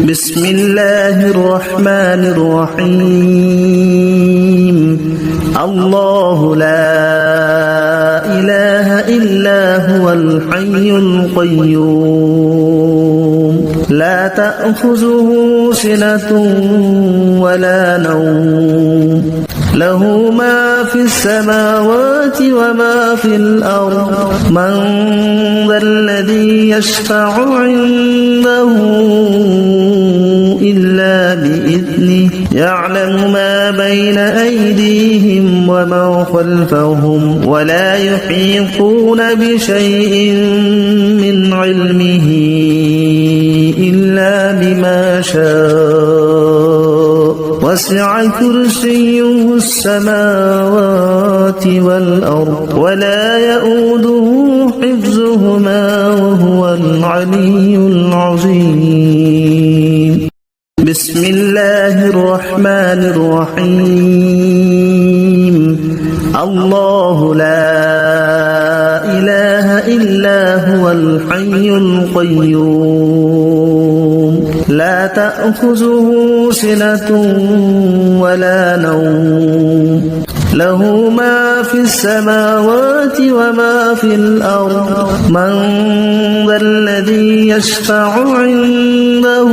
بسم الله الرحمن الرحيم الله لا إله إلا هو الحي القيوم لا تأخذه سنة ولا نوم له ما في السماوات وما في الأرض من ذا الذي يشفع عنده إلا بإذنه يعلم ما بين أيديهم وما خلفهم ولا يحيطون بشيء من علمه إلا بما شاء وسع كرسيه السماوات والأرض ولا يؤوده حفظهما وهو العلي العظيم بسم الله الرحمن الرحيم الله لا إله إلا هو الحي القيوم لا تأخذه سنة ولا نوم له ما في السماوات وما في الأرض من ذا الذي يشفع عنده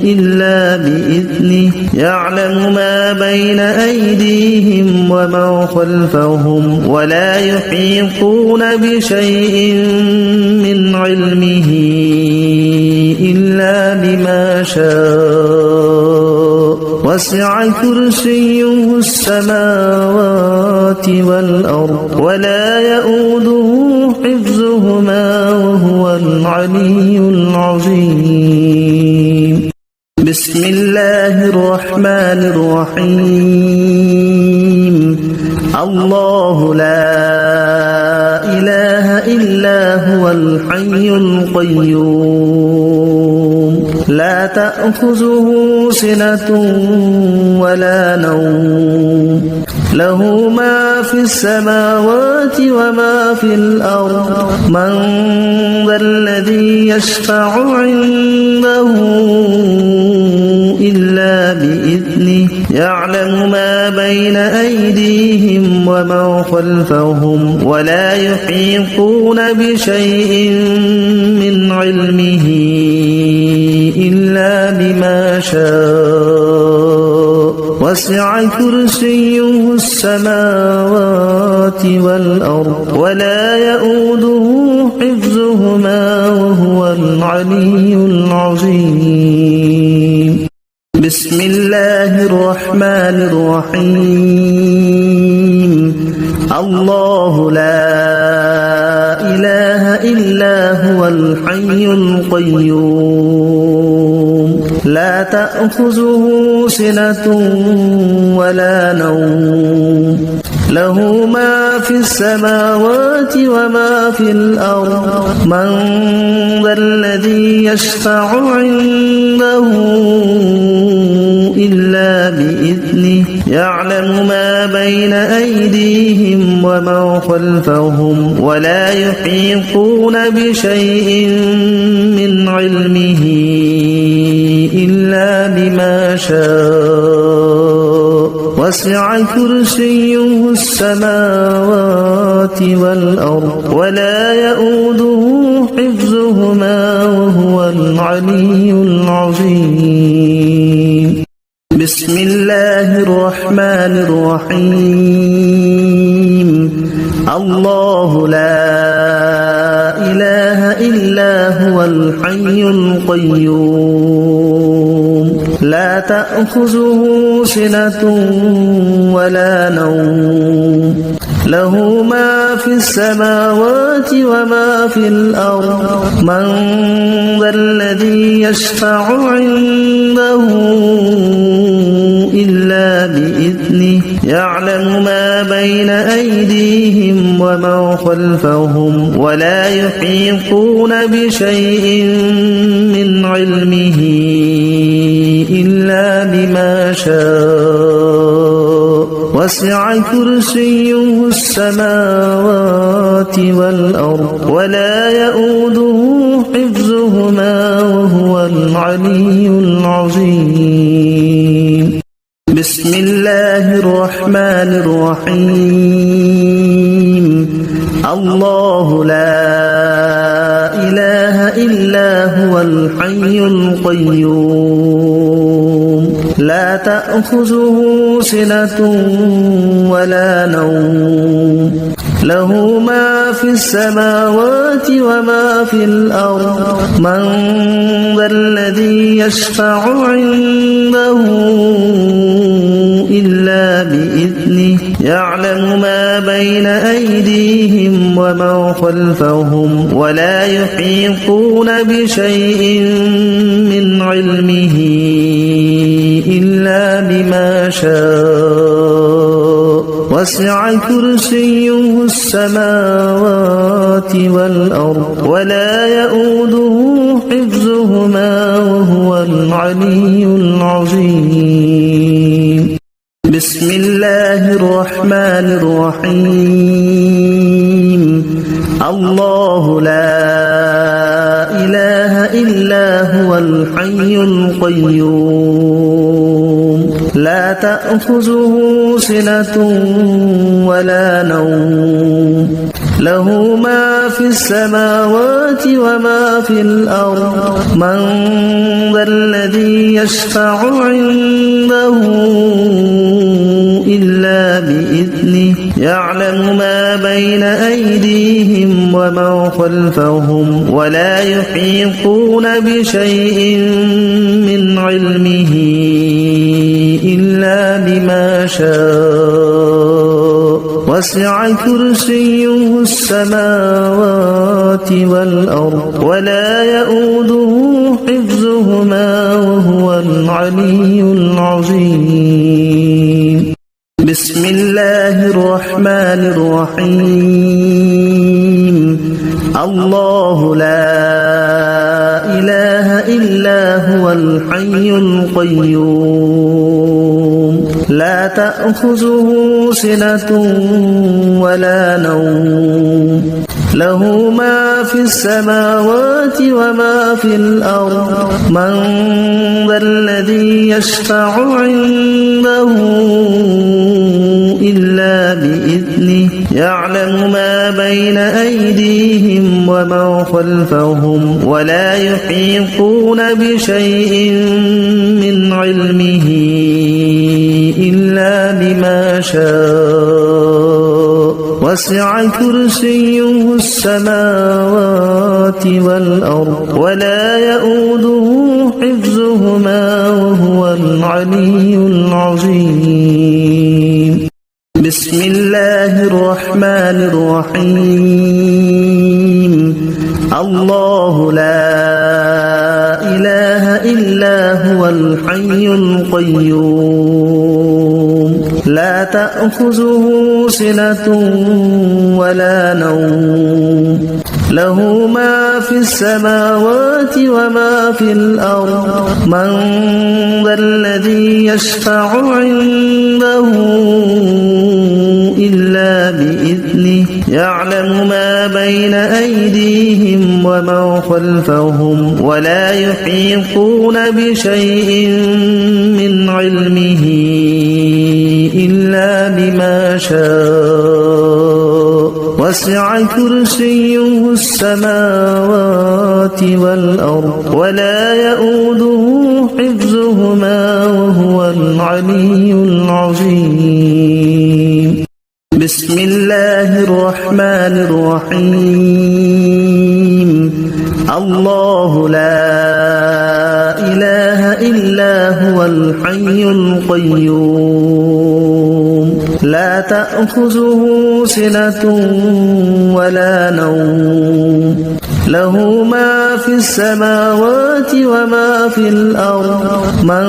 إلا بإذنه يعلم ما بين أيديهم وما خلفهم ولا يحيطون بشيء من علمه إلا بما شاء وسع كرسيه السماوات والأرض ولا يؤوده حفظهما وهو العلي العظيم بسم الله الرحمن الرحيم الله لا إله إلا هو الحي القيوم لا تأخذه سنة ولا نوم له ما في السماوات وما في الأرض من ذا الذي يشفع عنده إلا بإذنه يعلم ما بين أيديهم وما خلفهم ولا يحيطون بشيء من علمه إلا بما شاء وسع كرسيه السماوات والأرض ولا يؤوده حفظهما وهو العلي العظيم بسم الله الرحمن الرحيم الله لا إله إلا هو الحي القيوم لا تأخذه سنة ولا نوم له ما في السماوات وما في الأرض من ذا الذي يشفع عنده إلا بإذنه يعلم ما بين أيديهم وما خلفهم ولا يحيطون بشيء من علمه إلا بما شاء وسع كرسيه السماوات والأرض ولا يؤوده حفظهما وهو العلي العظيم بسم الله الرحمن الرحيم الله لا إله إلا هو الحي القيوم لا تأخذه سنة ولا نوم له ما في السماوات وما في الأرض من ذا الذي يشفع عنده إلا بإذنه يعلم ما بين أيديهم وما خلفهم ولا يحيطون بشيء من علمه إلا بما شاء وسع كرسيه السماوات والأرض ولا يؤوده حفظهما وهو وهو العلي العظيم. بسم الله الرحمن الرحيم. الله لا إله إلا هو الحي القيوم لا تأخذه سنة ولا نوم له ما في السماوات وما في الأرض من ذا الذي يشفع عنده إلا بإذنه يعلم ما بين أيديهم وما خلفهم ولا يحيطون بشيء من علمه إلا بما شاء وسع كرسيه السماوات والأرض ولا يؤوده حفظهما وهو العلي العظيم. بسم الله الرحمن الرحيم. الله لا إله إلا هو الحي القيوم لا تأخذه سنة ولا نوم له ما في السماوات وما في الأرض من ذا الذي يشفع عنده إلا بإذنه يعلم ما بين أيديهم وما خلفهم ولا يحيطون بشيء من علمه إلا بما شاء وسع كرسيه السماوات والأرض ولا يؤوده حفظهما وهو العلي العظيم. بسم الله الرحمن الرحيم. الله لا إله إلا هو الحي القيوم لا تأخذه سنة ولا نوم له ما في السماوات وما في الأرض من ذا الذي يشفع عنده إلا بإذنه يعلم ما بين أيديهم وما خلفهم ولا يحيطون بشيء من علمه إلا بما شاء وسع كرسيه السماوات والأرض ولا يؤوده حفظهما وهو العلي العظيم. بسم الله الرحمن الرحيم. الله لا إله إلا هو الحي القيوم لا تأخذه سنة ولا نوم له ما في السماوات وما في الأرض من ذا الذي يشفع عنده إلا بإذنه يعلم ما بين أيديهم وما خلفهم ولا يحيطون بشيء من علمه إلا بما شاء وسع كرسيه السماوات والأرض ولا يؤوده حفظهما وهو العلي العظيم. بسم الله الرحمن الرحيم. الله لا إله إلا هو الحي القيوم لا تأخذه سنة ولا نوم له ما في السماوات وما في الأرض من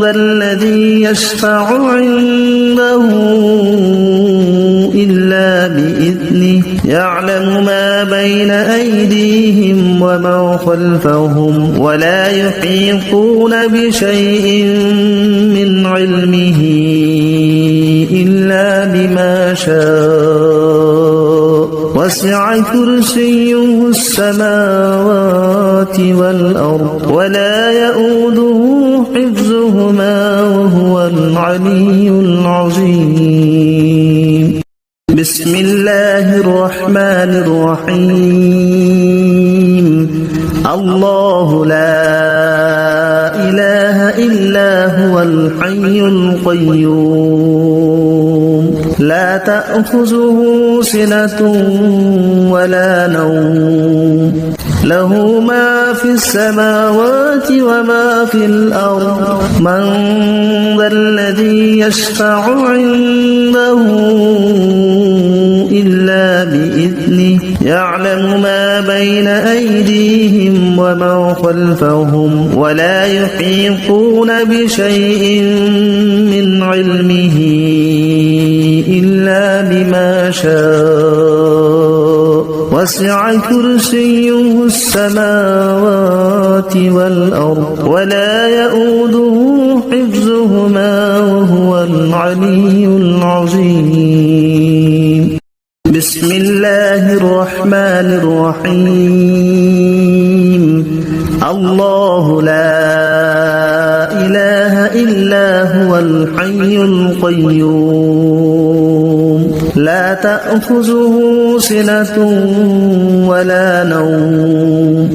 ذا الذي يشفع عنده إلا بإذنه يعلم ما بين أيديهم وما خلفهم ولا يحيطون بشيء من علمه إلا بما شاء وسع كرسيه السماوات والأرض ولا يؤوده حفظهما وهو العلي العظيم. بسم الله الرحمن الرحيم. الله لا إله إلا هو الحي القيوم لا تأخذه سنة ولا نوم له ما في السماوات وما في الأرض من ذا الذي يشفع عنده إلا بإذنه يعلم ما بين أيديهم وما خلفهم ولا يحيطون بشيء من علمه إلا بما شاء وسع كرسيه السماوات والأرض ولا يؤوده حفظهما وهو العلي العظيم. بسم الله الرحمن الرحيم. الله لا إله إلا هو الحي القيوم لا تأخذه سنة ولا نوم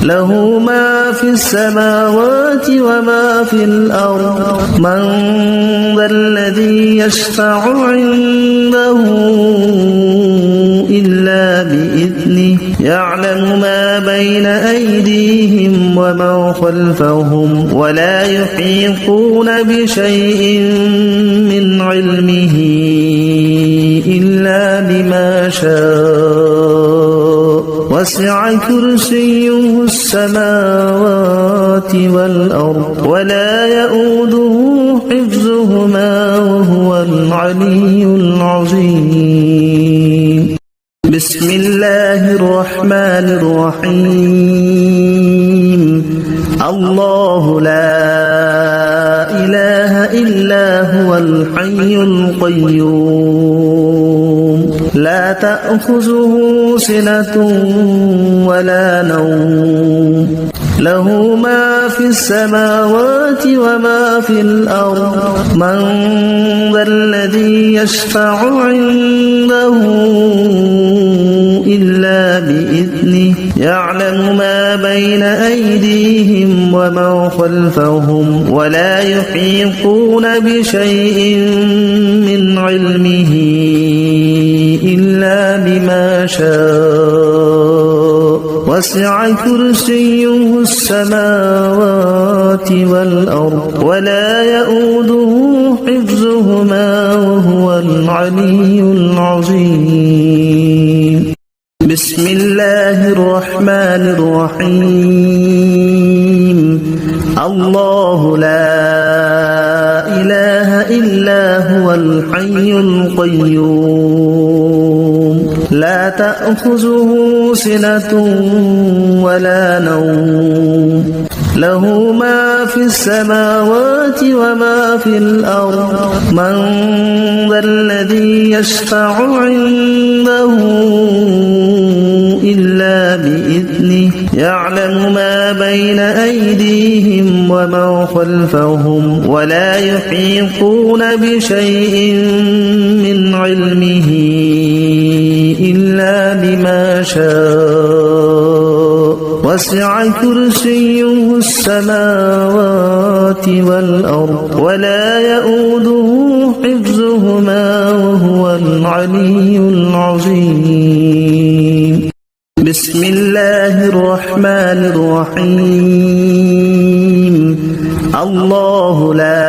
له ما في السماوات وما في الأرض من ذا الذي يشفع عنده إلا بإذنه يعلم ما بين أيديهم وما خلفهم ولا يحيطون بشيء من علمه إلا بما شاء وسع كرسيه السماوات والأرض ولا يؤوده حفظهما وهو العلي العظيم. بسم الله الرحمن الرحيم. الله لا إله إلا هو الحي القيوم لا تأخذه سنة ولا نوم له ما في السماوات وما في الأرض من ذا الذي يشفع عنده إلا بإذنه يعلم ما بين أيديهم وما خلفهم ولا يحيطون بشيء من علمه إلا بما شاء وسع كرسيه السماوات والأرض ولا يؤوده حفظهما وهو العلي العظيم. بسم الله الرحمن الرحيم. الله لا إله إلا هو الحي القيوم لا تأخذه سنة ولا نوم له ما في السماوات وما في الأرض من ذا الذي يشفع عنده إلا بإذنه يعلم ما بين أيديهم وما خلفهم ولا يحيطون بشيء من علمه إلا بما شاء وسع كرسيه السماوات والأرض ولا يؤوده حفظهما وهو العلي العظيم. بسم الله الرحمن الرحيم. الله لا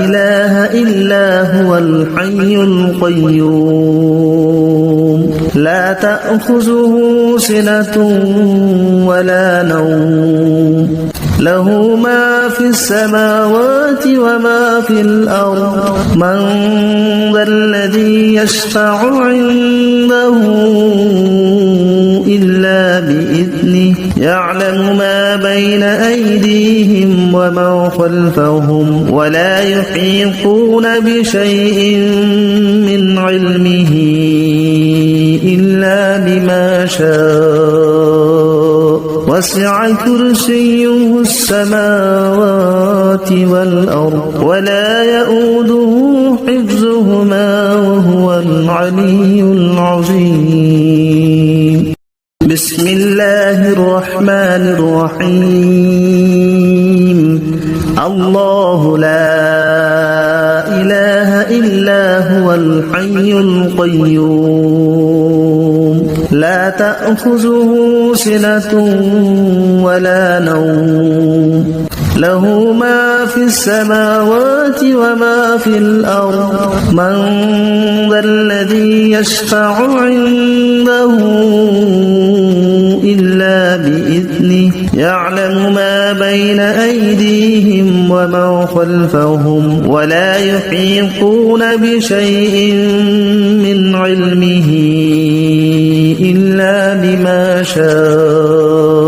إله إلا هو الحي القيوم لا تأخذه سنة ولا نوم له ما في السماوات وما في الأرض من ذا الذي يشفع عنده إلا بإذنه يعلم ما بين أيديهم وما خلفهم ولا يحيطون بشيء من علمه شاء وسع كرسيه السماوات والأرض ولا يؤوده حفظهما وهو العلي العظيم بسم الله الرحمن الرحيم الله لا إله إلا هو الحي القيوم لا تأخذه سنة ولا نوم له ما في السماوات وما في الأرض من ذا الذي يشفع عنده إلا بإذنه يعلم ما بين أيديهم وما خلفهم ولا يحيطون بشيء من علمه إلا بما شاء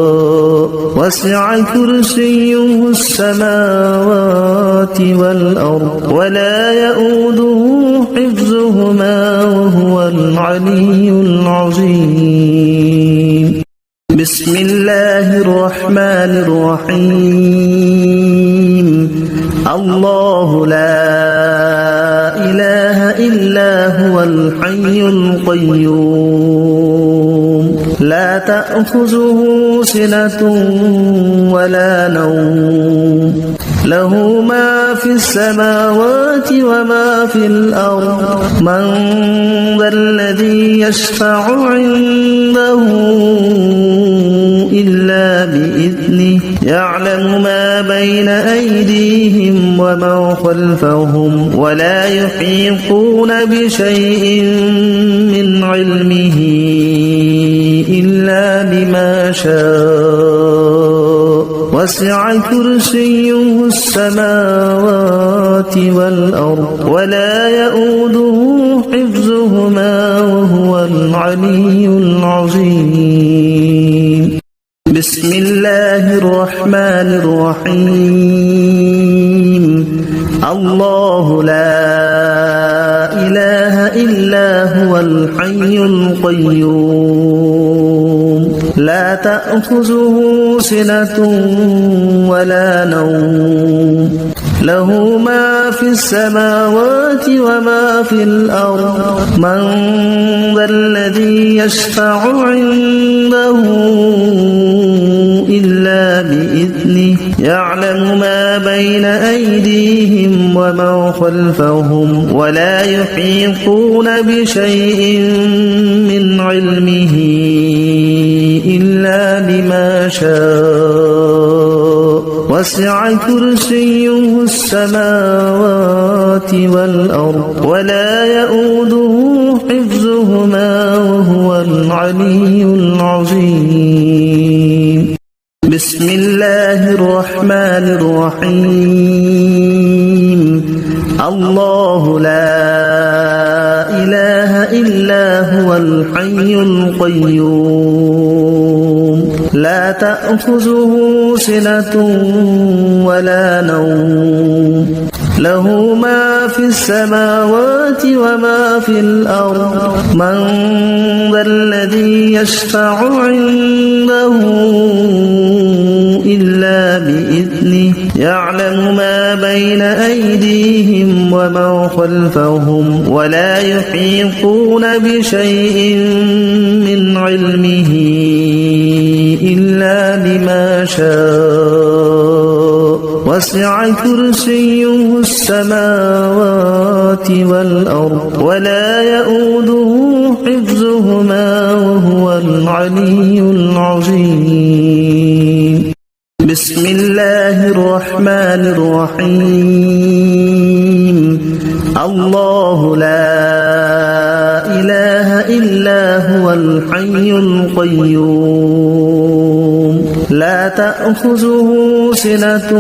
وسع كرسيه السماوات والأرض ولا يؤوده حفظهما وهو العلي العظيم بسم الله الرحمن الرحيم الله لا إله إلا هو الحي القيوم لا تأخذه سنة ولا نوم له ما في السماوات وما في الأرض من ذا الذي يشفع عنده إلا بإذنه يعلم ما بين أيديهم وما خلفهم ولا يحيطون بشيء من علمه إلا بما شاء وسع كرسيه السماوات والأرض ولا يؤوده حفظهما وهو العلي العظيم بسم الله الرحمن الرحيم الله لا إله إلا هو الحي القيوم لا تأخذه سنة ولا نوم له ما في السماوات وما في الأرض من ذا الذي يشفع عنده إلا بإذنه يعلم ما بين أيديهم وما خلفهم ولا يحيطون بشيء من علمه إلا بما شاء وسع كرسيه السماوات والأرض ولا يؤوده حفظهما وهو العلي العظيم بسم الله الرحمن الرحيم الله لا إله إلا هو الحي القيوم لا تأخذه سنة ولا نوم له ما في السماوات وما في الأرض من ذا الذي يشفع عنده إلا بإذنه يعلم ما بين أيديهم وما خلفهم ولا يحيطون بشيء من علمه إلا بما شاء وسع كرسيه السماوات والأرض ولا يؤوده حفظهما وهو العلي العظيم بسم الله الرحمن الرحيم الله لا إله إلا هو الحي القيوم لا تأخذه سنة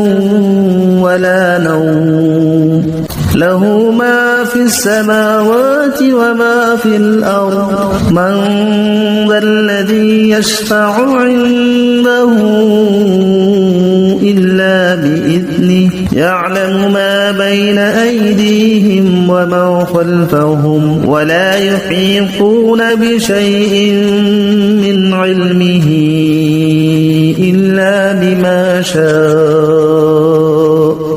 ولا نوم له ما في السماوات وما في الأرض من ذا الذي يشفع عنده إلا بإذنه يعلم ما بين أيديهم ومن خلفهم ولا يحيطون بشيء من علمه إلا بما شاء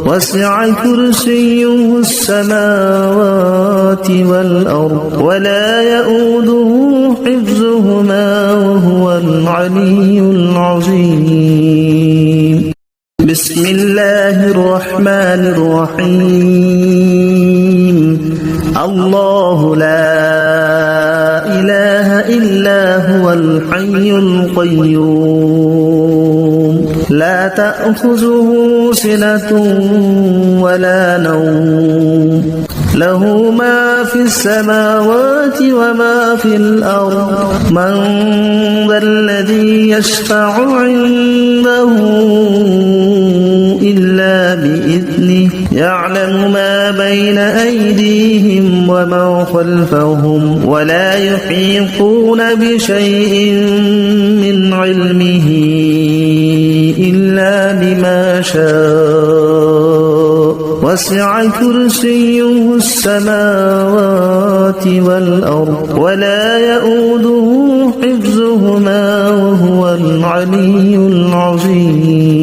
وسع كرسيه السماوات والأرض ولا يؤوده حفظهما وهو العلي العظيم بسم الله الرحمن الرحيم الله لا إله إلا هو الحي القيوم لا تأخذه سنة ولا نوم له ما في السماوات وما في الأرض من ذا الذي يشفع عنده إلا بإذنه يعلم ما بين أيديهم ومن خلفهم ولا يحيطون بشيء من علمه إلا بما شاء وسع كرسيه السماوات والأرض ولا يؤوده حفظهما وهو العلي العظيم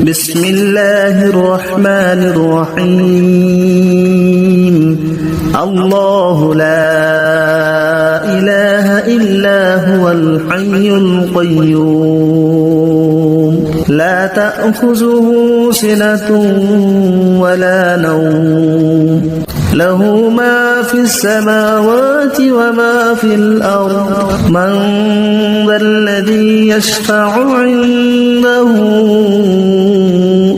بسم الله الرحمن الرحيم الله لا إله إلا هو الحي القيوم لا تأخذه سنة ولا نوم له ما في السماوات وما في الأرض من ذا الذي يشفع عنده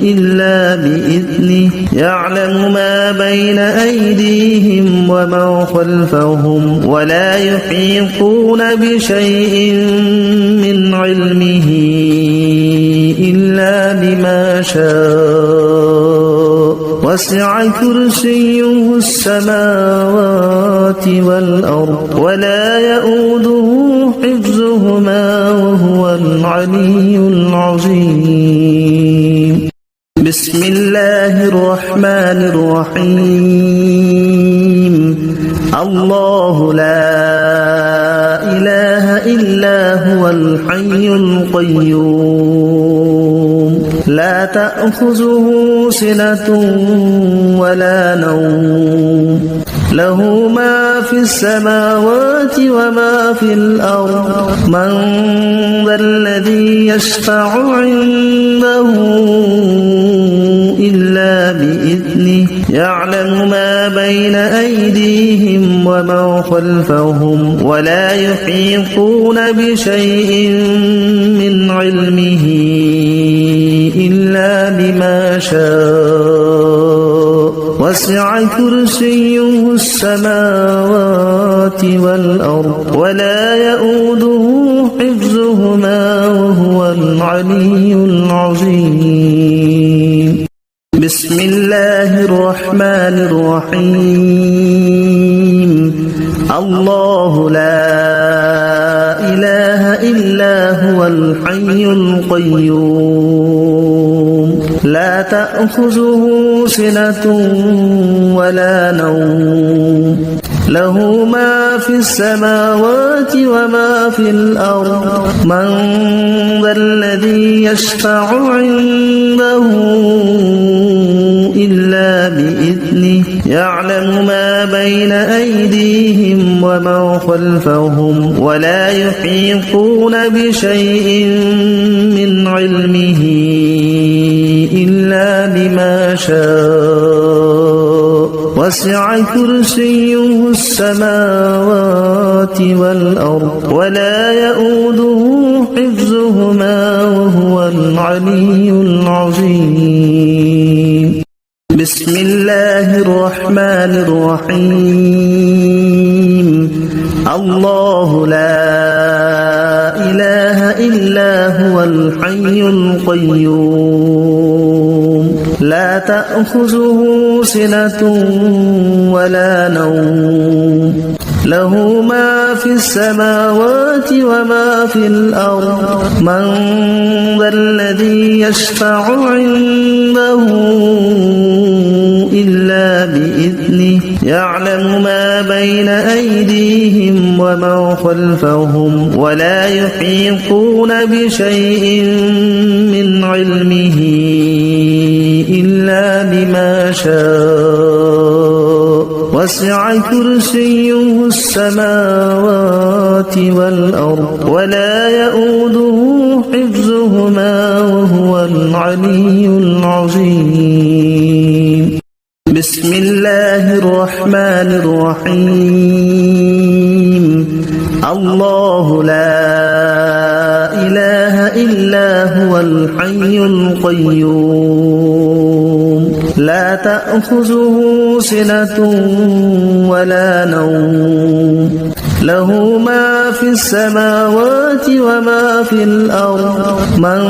إلا بإذنه يعلم ما بين أيديهم ومن خلفهم ولا يحيطون بشيء من علمه إلا بما شاء وسع كرسيه السماوات والأرض ولا يؤوده حفظهما وهو العلي العظيم بسم الله الرحمن الرحيم الله لا إله إلا هو الحي القيوم لا تأخذه سنة ولا نوم له ما في السماوات وما في الأرض من ذا الذي يشفع عنده إلا بإذنه يعلم ما بين أيديهم ومن خلفهم ولا يحيطون بشيء من علمه إلا بما شاء وسع كرسيه السماوات والأرض ولا يؤوده حفظهما وهو العلي العظيم بسم الله الرحمن الرحيم الله لا إله إلا هو الحي القيوم لا تأخذه سنة ولا نوم له ما في السماوات وما في الأرض من ذا الذي يشفع عنده إلا بإذنه يعلم ما بين أيديهم ومن خلفهم ولا يحيطون بشيء من علمه إلا بما شاء وسع كرسيه السماوات والأرض ولا يؤوده حفظهما وهو العلي العظيم بسم الله الرحمن الرحيم الله لا إله إلا هو الحي القيوم لا تأخذه سنة ولا نوم له ما في السماوات وما في الأرض من ذا الذي يشفع عنده إلا بإذنه يعلم ما بين أيديهم وما خلفهم ولا يحيطون بشيء من علمه إلا بما شاء وسع كرسيه السماوات والأرض ولا يؤوده حفظهما وهو العلي العظيم بسم الله الرحمن الرحيم الله لا إله إلا هو الحي القيوم لا تأخذه سنة ولا نوم له ما في السماوات وما في الأرض من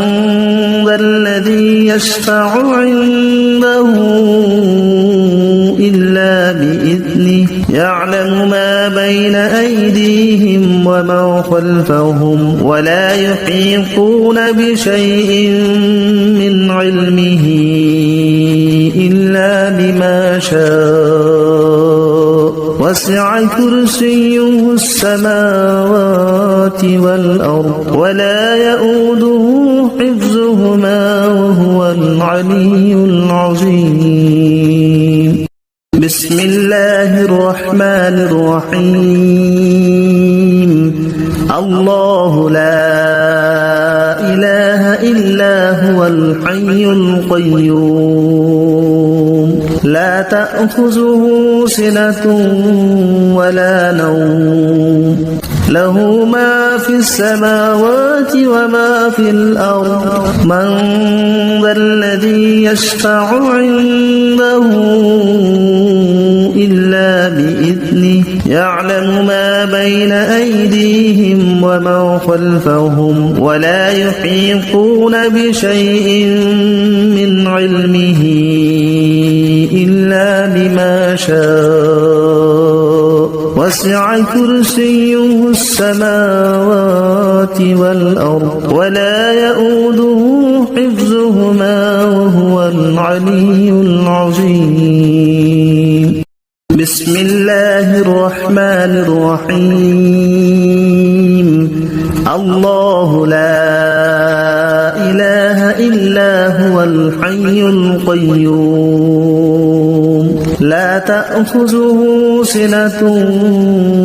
ذا الذي يشفع عنده إلا بإذنه يعلم ما بين أيديهم وما خلفهم ولا يحيطون بشيء من علمه إلا بما شاء وسع كرسيه السماوات والأرض ولا يؤوده حفظهما وهو العلي العظيم بسم الله الرحمن الرحيم الله لا إله إلا هو الحي القيوم لا تأخذه سنة ولا نوم له ما في السماوات وما في الأرض من ذا الذي يشفع عنده إلا بإذنه يعلم ما بين أيديهم وما خلفهم ولا يحيطون بشيء من علمه إلا بما شاء وسع كرسيه السماوات والأرض ولا يؤوده حفظهما وهو العلي العظيم بسم الله الرحمن الرحيم الله لا إله إلا هو الحي القيوم لا تأخذه سنة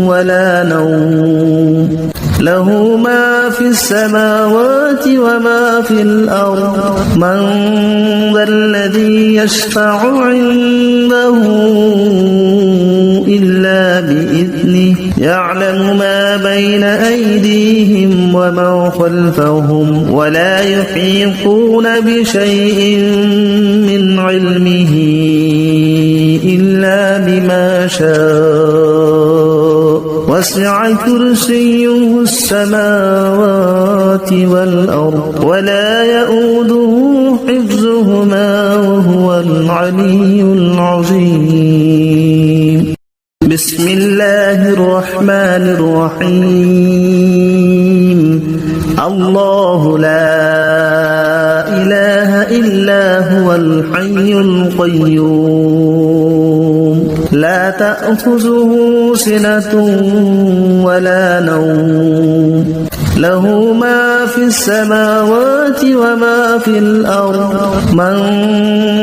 ولا نوم له ما في السماوات وما في الأرض من ذا الذي يشفع عنده إلا بإذنه يعلم ما بين أيديهم وما خلفهم ولا يحيطون بشيء من علمه إلا بما شاء وسع كرسيه السماوات والأرض ولا يؤوده حفظهما وهو العلي العظيم بسم الله الرحمن الرحيم الله لا إله إلا هو الحي القيوم لا تأخذه سنة ولا نوم له ما في السماوات وما في الأرض من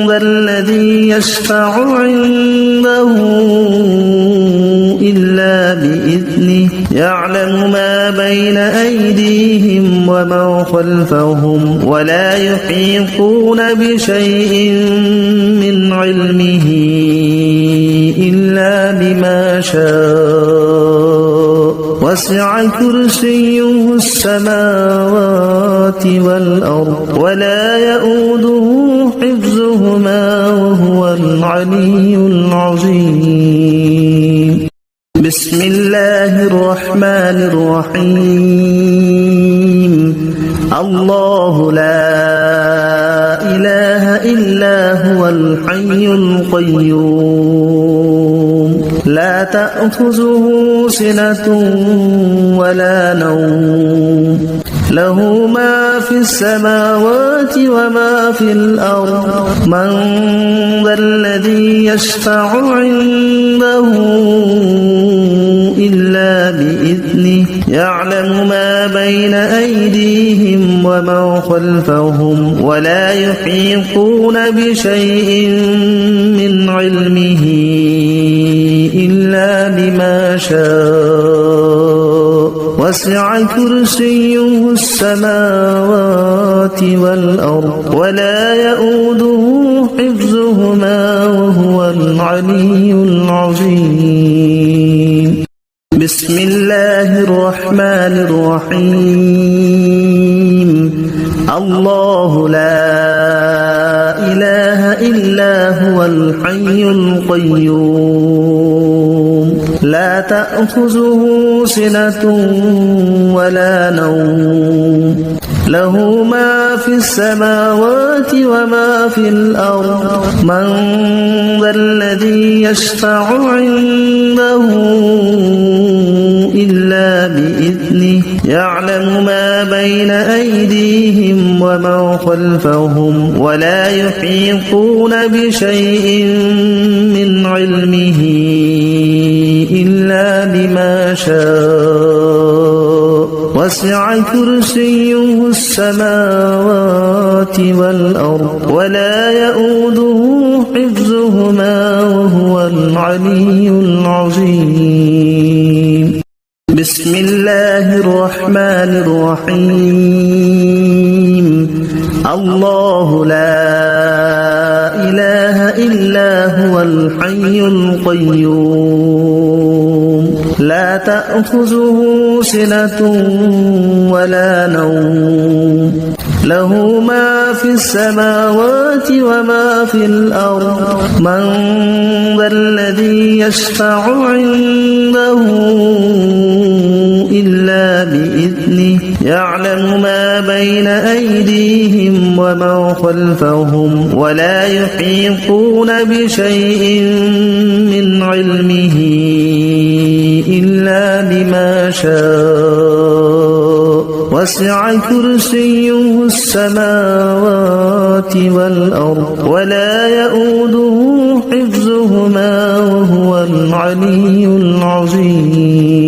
ذا الذي يشفع عنده إلا بإذنه يعلم ما بين أيديهم وما خلفهم ولا يحيطون بشيء من علمه إلا بما شاء وسع كرسيه السماوات والأرض ولا يؤوده حفظهما وهو العلي العظيم بسم الله الرحمن الرحيم الله لا إله إلا هو الحي القيوم لا تأخذه سنة ولا نوم له ما في السماوات وما في الأرض من ذا الذي يشفع عنده إلا بإذنه يعلم ما بين أيديهم وما خلفهم ولا يحيطون بشيء من علمه إلا بما شاء وسع كرسيه السماوات والأرض ولا يؤوده حفظهما وهو العلي العظيم بسم الله الرحمن الرحيم الله لا إله إلا هو الحي القيوم لا تأخذه سنة ولا نوم له ما في السماوات وما في الأرض من ذا الذي يشفع عنده إلا بإذنه يعلم ما بين أيديهم وما خلفهم ولا يحيطون بشيء من علمه إلا بما شاء وسع كرسيه السماوات والأرض ولا يؤوده حفظهما وهو العلي العظيم بسم الله الرحمن الرحيم الله لا إله إلا هو الحي القيوم لا تأخذه سنة ولا نوم له ما في السماوات وما في الأرض من ذا الذي يشفع عنده إلا بإذنه يعلم ما بين أيديهم وما خلفهم ولا يحيطون بشيء من علمه إلا بما شاء وسع كرسيه السماوات والأرض ولا يؤوده حفظهما وهو العلي العظيم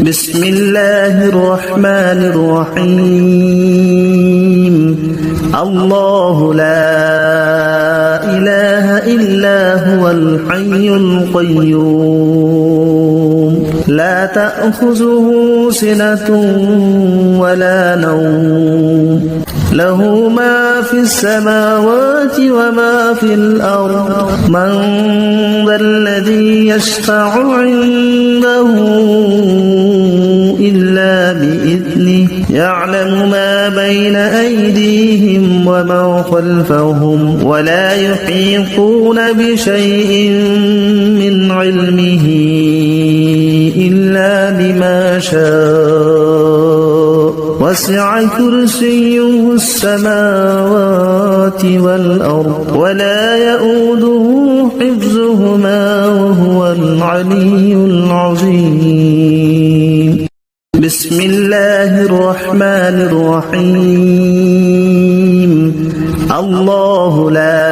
بسم الله الرحمن الرحيم الله لا إله إلا هو الحي القيوم لا تأخذه سنة ولا نوم له ما في السماوات وما في الأرض من ذا الذي يشفع عنده إلا بإذنه يعلم ما بين أيديهم وما خلفهم ولا يحيطون بشيء من علمه إلا بما شاء وسع كرسيه السماوات والأرض ولا يؤوده حفظهما وهو العلي العظيم بسم الله الرحمن الرحيم الله لا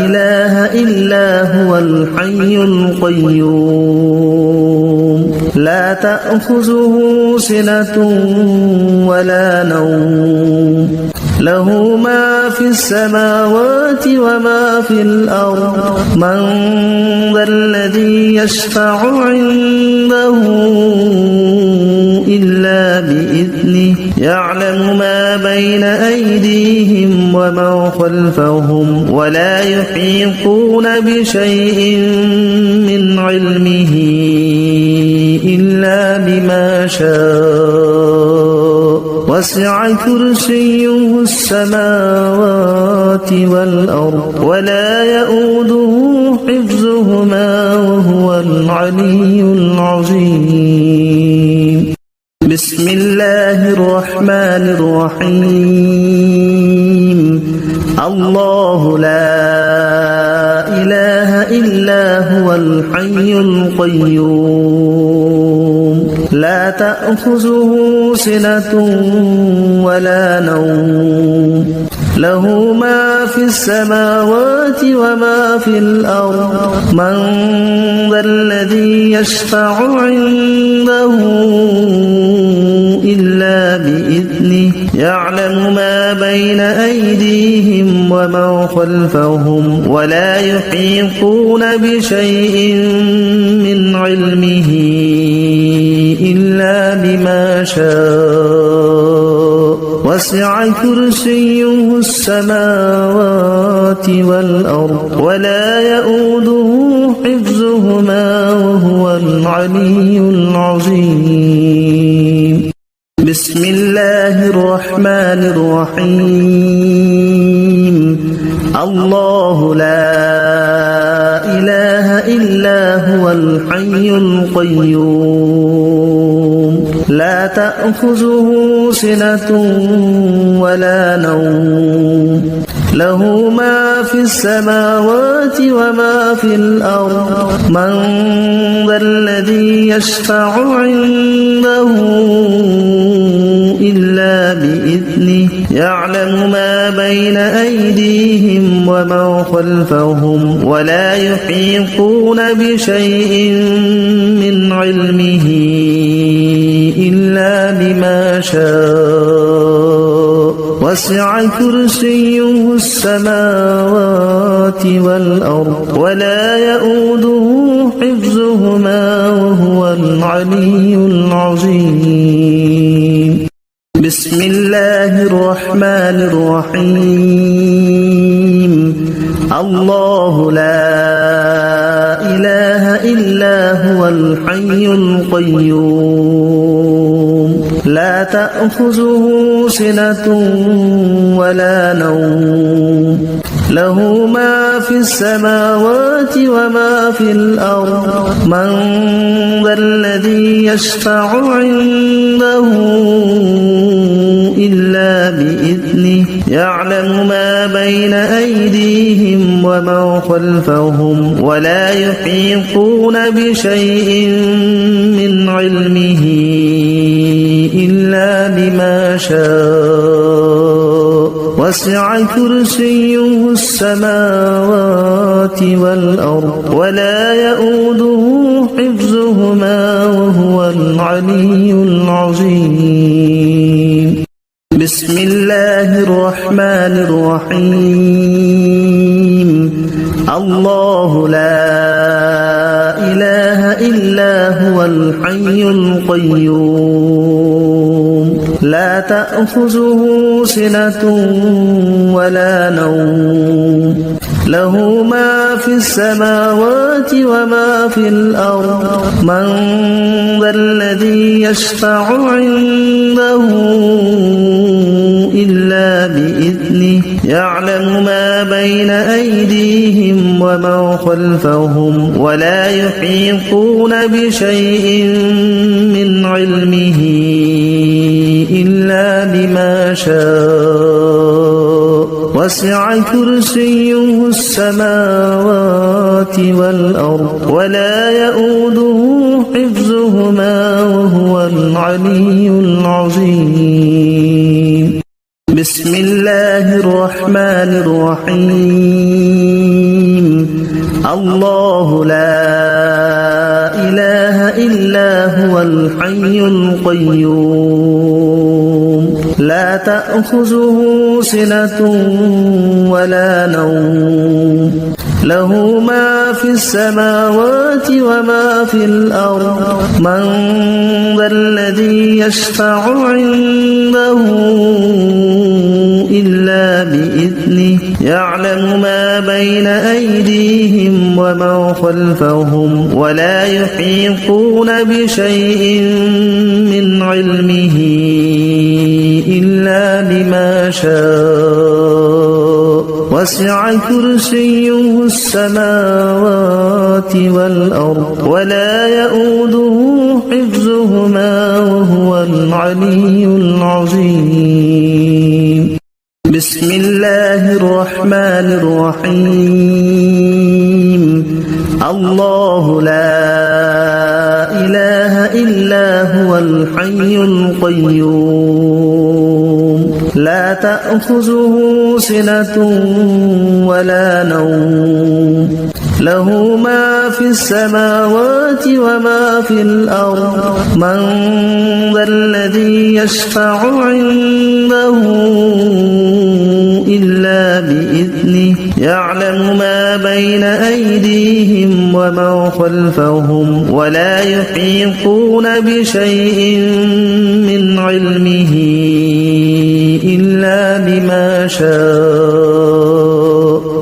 إله إلا هو الحي القيوم لا تأخذه سنة ولا نوم له ما في السماوات وما في الأرض من ذا الذي يشفع عنده إلا بإذنه يعلم ما بين أيديهم وما خلفهم ولا يحيطون بشيء من علمه إلا بما شاء وسع كرسيه السماوات والأرض ولا يؤوده حفظهما وهو العلي العظيم بسم الله الرحمن الرحيم الله لا إله إلا هو الحي القيوم لا تأخذه سنة ولا نوم له ما في السماوات وما في الأرض من ذا الذي يشفع عنده إلا بإذنه يعلم ما بين أيديهم وما خلفهم ولا يحيطون بشيء من علمه إلا بما شاء وسع كرسيه السماوات والأرض ولا يؤوده حفظهما وهو العلي العظيم بسم الله الرحمن الرحيم الله لا إله إلا هو الحي القيوم لا تأخذه سنة ولا نوم له ما في السماوات وما في الأرض من ذا الذي يشفع عنده إلا بإذنه يعلم ما بين أيديهم وما خلفهم ولا يحيطون بشيء من علمه إلا بما شاء وسع كرسيه السماوات والأرض ولا يؤوده حفظهما وهو العلي العظيم بسم الله الرحمن الرحيم الله لا إله إلا هو الحي القيوم لا تأخذه سنة ولا نوم له ما في السماوات وما في الأرض من ذا الذي يشفع عنده إلا بإذنه يعلم ما بين أيديهم وما خلفهم ولا يحيطون بشيء من علمه إلا بما شاء وسع كرسيه السماوات والأرض ولا يؤوده حفظهما وهو العلي العظيم بسم الله الرحمن الرحيم الله لا إله إلا هو الحي القيوم لا تأخذه سنة ولا نوم له ما في السماوات وما في الأرض من ذا الذي يشفع عنده إلا بإذنه يعلم ما بين أيديهم وما خلفهم ولا يحيطون بشيء من علمه إلا بما شاء وسع كرسيه السماوات والأرض ولا يؤوده حفظهما وهو العلي العظيم بسم الله الرحمن الرحيم الله لا إله إلا هو الحي القيوم لا تأخذه سنة ولا نوم له ما في السماوات وما في الأرض من ذا الذي يشفع عنده إلا بإذنه يعلم ما بين أيديهم وما خلفهم ولا يحيطون بشيء من علمه إلا بما شاء وسع كرسيه السماوات والأرض ولا يؤوده حفظهما وهو العلي العظيم بسم الله الرحمن الرحيم الله لا إله إلا هو الحي القيوم لا تأخذه سنة ولا نوم له ما في السماوات وما في الأرض من ذا الذي يشفع عنده إلا بإذنه يعلم ما بين أيديهم وما خلفهم ولا يحيطون بشيء من علمه إلا بما شاء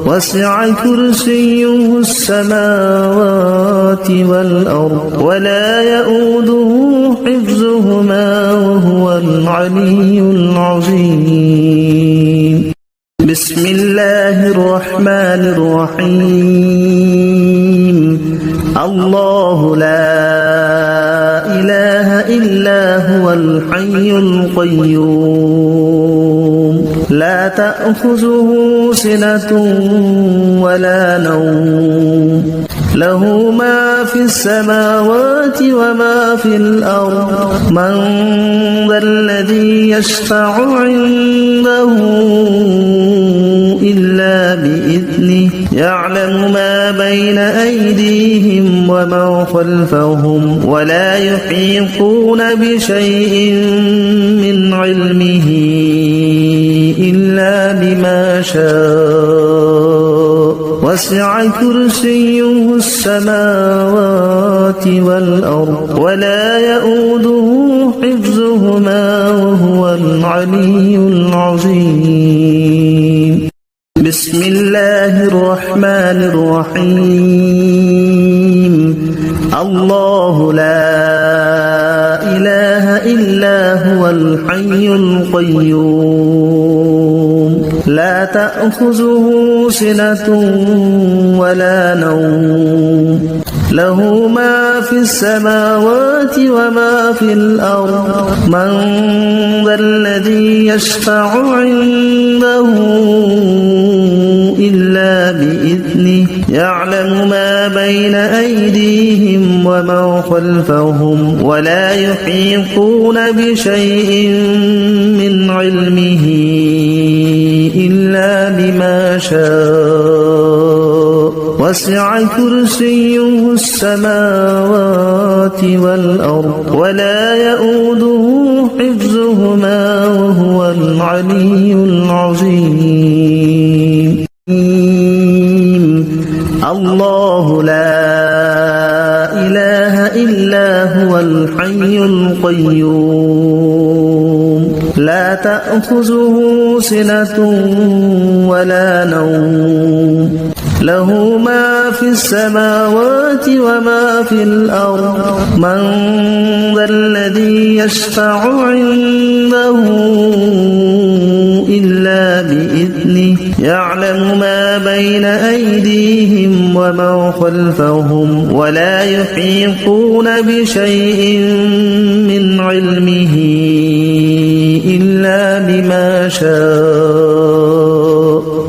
وسع كرسيه السماوات والأرض ولا يؤوده حفظهما وهو العلي العظيم بسم الله الرحمن الرحيم الله لا إله إلا هو الحي القيوم لا تأخذه سنة ولا نوم له ما في السماوات وما في الأرض من ذا الذي يشفع عنده إلا بإذنه يعلم ما بين أيديهم وما خلفهم ولا يحيطون بشيء من علمه إلا بما شاء وسع كرسيه السماوات والأرض ولا يؤوده حفظهما وهو العلي العظيم بسم الله الرحمن الرحيم الله لا إله إلا هو الحي القيوم لا تأخذه سنة ولا نوم له ما في السماوات وما في الأرض من ذا الذي يشفع عنده إلا بإذنه يعلم ما بين أيديهم وما خلفهم ولا يحيطون بشيء من علمه إلا بما شاء وسع كرسيه السماوات والأرض ولا يؤوده حفظهما وهو العلي العظيم الله لا إله إلا هو الحي القيوم لا تأخذه سنة ولا نوم له ما في السماوات وما في الأرض من ذا الذي يشفع عنده إلا بإذنه يعلم ما بين أيديهم وما خلفهم ولا يحيطون بشيء من علمه إلا بما شاء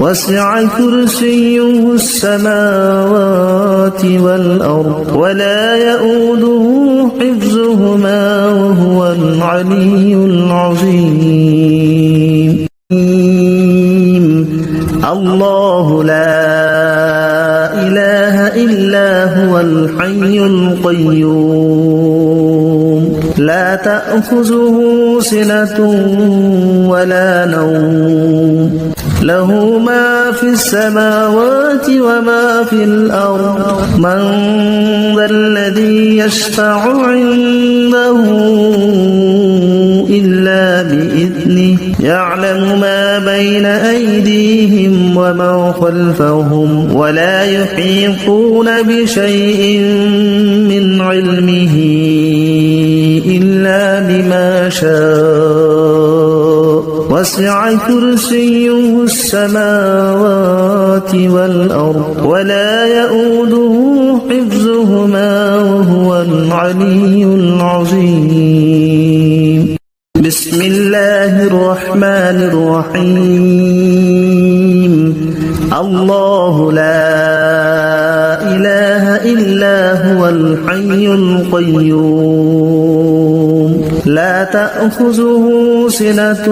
وسع كرسيه السماوات والأرض ولا يؤوده حفظهما وهو العلي العظيم الله لا إله إلا هو الحي القيوم لا تأخذه سنة ولا نوم له ما في السماوات وما في الأرض من ذا الذي يشفع عنده إلا بإذنه يعلم ما بين أيديهم وما خلفهم ولا يحيطون بشيء من علمه إلا بما شاء وسع كرسيه السماوات والأرض ولا يؤوده حفظهما وهو العلي العظيم بسم الله الرحمن الرحيم الله لا إله إلا هو الحي القيوم تأخذه سنة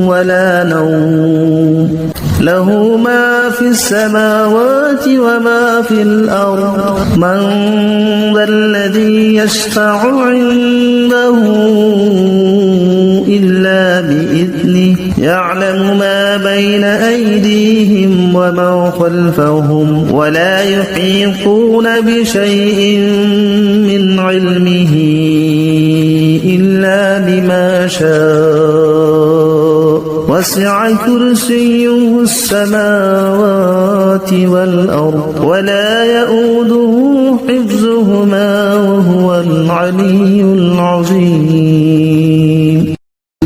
ولا نوم له ما في السماوات وما في الأرض من ذا الذي يشفع عنده إلا بإذنه يعلم ما بين أيديهم وما خلفهم ولا يحيطون بشيء من علمه إلا بما شاء وسع كرسيه السماوات والأرض ولا يؤوده حفظهما وهو العلي العظيم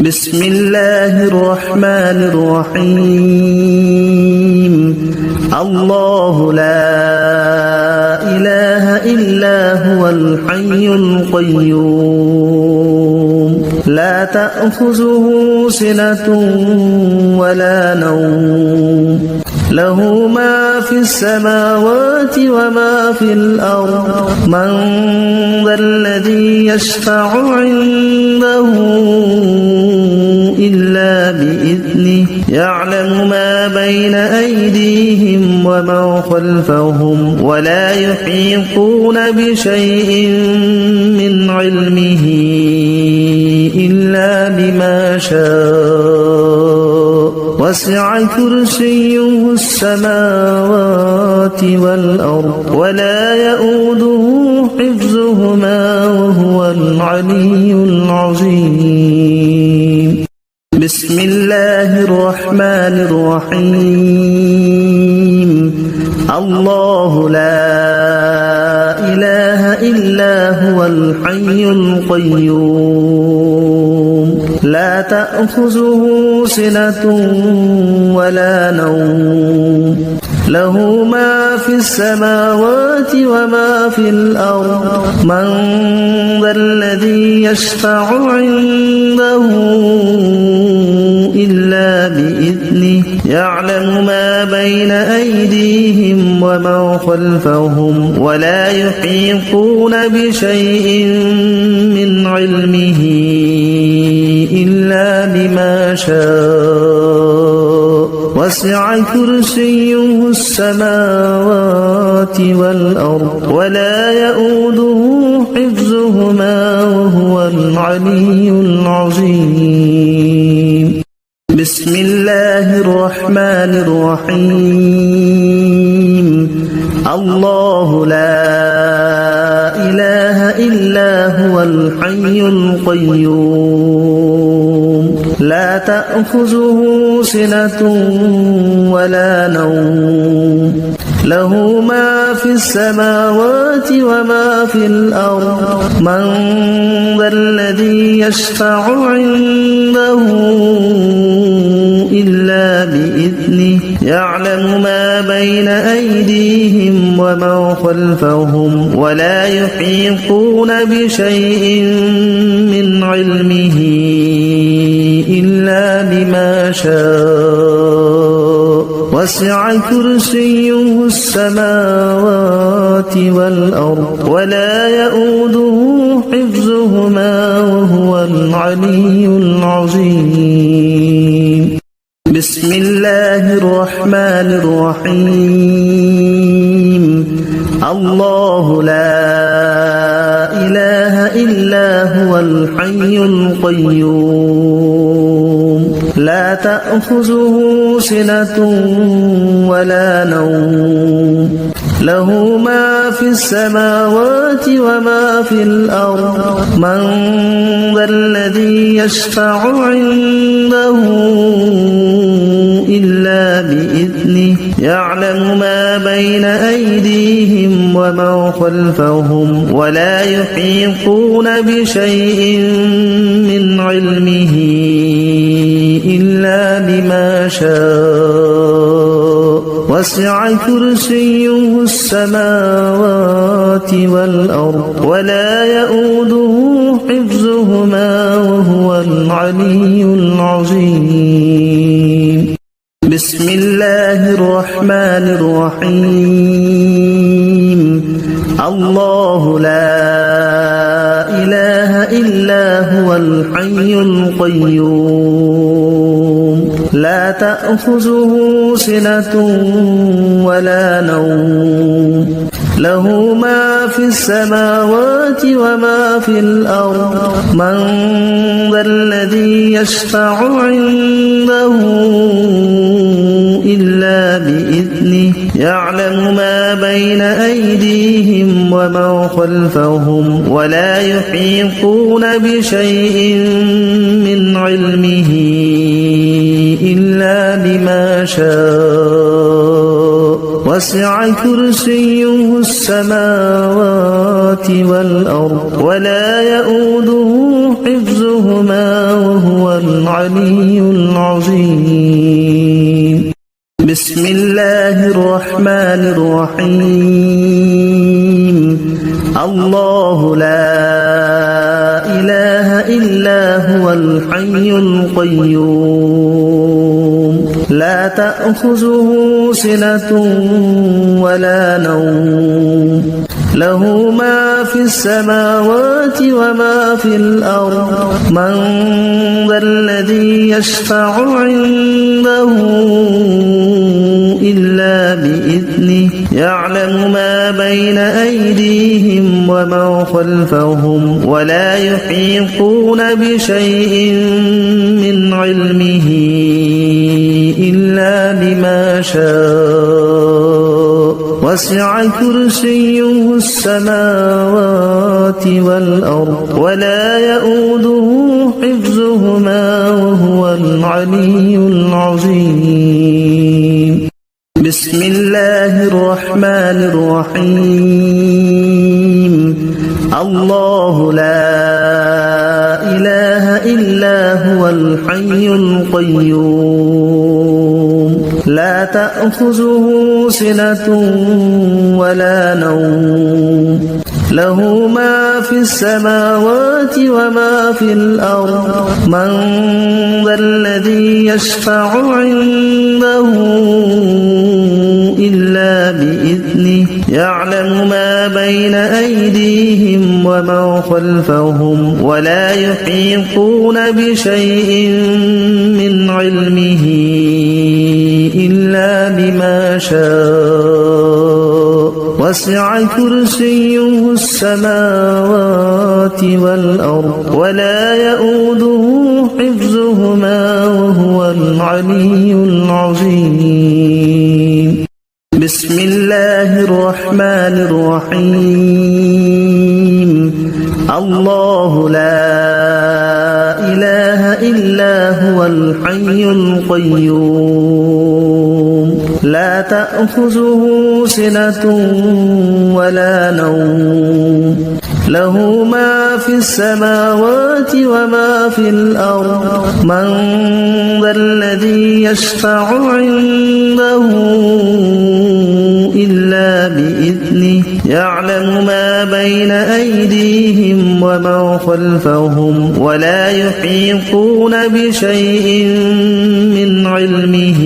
بسم الله الرحمن الرحيم الله لا إله إلا هو الحي القيوم لا تأخذه سنة ولا نوم له ما في السماوات وما في الأرض من ذا الذي يشفع عنده إلا بإذنه يعلم ما بين أيديهم وما خلفهم ولا يحيطون بشيء من علمه إلا بما شاء وسع كرسيه السماوات والأرض ولا يؤوده حفظهما وهو العلي العظيم بسم الله الرحمن الرحيم الله لا إله إلا هو الحي القيوم لا تأخذه سنة ولا نوم له ما في السماوات وما في الأرض من ذا الذي يشفع عنده إلا بإذنه يعلم ما بين أيديهم وما خلفهم ولا يحيطون بشيء من علمه إلا بما شاء وسع كرسيه السماوات والأرض ولا يؤوده حفظهما وهو العلي العظيم بسم الله الرحمن الرحيم الله لا إله إلا هو الحي القيوم لا تأخذه سنة ولا نوم له ما في السماوات وما في الأرض من ذا الذي يشفع عنده إلا بإذنه يعلم ما بين أيديهم وما خلفهم ولا يحيطون بشيء من علمه إلا بما شاء وسع كرسيه السماوات والأرض ولا يؤوده حفظهما وهو العلي العظيم بسم الله الرحمن الرحيم الله لا إله إلا هو الحي القيوم لا تأخذه سنة ولا نوم له ما في السماوات وما في الأرض من ذا الذي يشفع عنده إلا بإذنه يعلم ما بين أيديهم وما خلفهم ولا يحيطون بشيء من علمه إلا بما شاء وسع كرسيه السماوات والأرض ولا يؤوده حفظهما وهو العلي العظيم بسم الله الرحمن الرحيم الله لا إله إلا هو الحي القيوم لا تأخذه سنة ولا نوم له ما في السماوات وما في الأرض من ذا الذي يشفع عنده إلا بإذنه يعلم ما بين أيديهم وما خلفهم ولا يحيطون بشيء من علمه إلا بما شاء وسع كرسيه السماوات والأرض ولا يؤوده حفظهما وهو العلي العظيم بسم الله الرحمن الرحيم الله لا إله إلا هو الحي القيوم لا تأخذه سنة ولا نوم له ما في السماوات وما في الأرض من ذا الذي يشفع عنده إلا بإذنه يعلم ما بين أيديهم وما خلفهم ولا يحيطون بشيء من علمه إلا بما شاء وسع كرسيه السماوات والأرض ولا يؤوده حفظهما وهو العلي العظيم بسم الله الرحمن الرحيم الله لا إله إلا هو الحي القيوم لا تأخذه سنة ولا نوم له ما في السماوات وما في الأرض من ذا الذي يشفع عنده إلا بإذنه يعلم ما بين أيديهم وما خلفهم ولا يحيطون بشيء من علمه إلا بما شاء وسع كرسيه السماوات والأرض ولا يؤوده حفظهما وهو العلي العظيم بسم الله الرحمن الرحيم الله لا إله إلا هو الحي القيوم لا تأخذه سنة ولا نوم له ما في السماوات وما في الأرض من ذا الذي يشفع عنده إلا بإذنه يعلم ما بين أيديهم وما خلفهم ولا يحيطون بشيء من علمه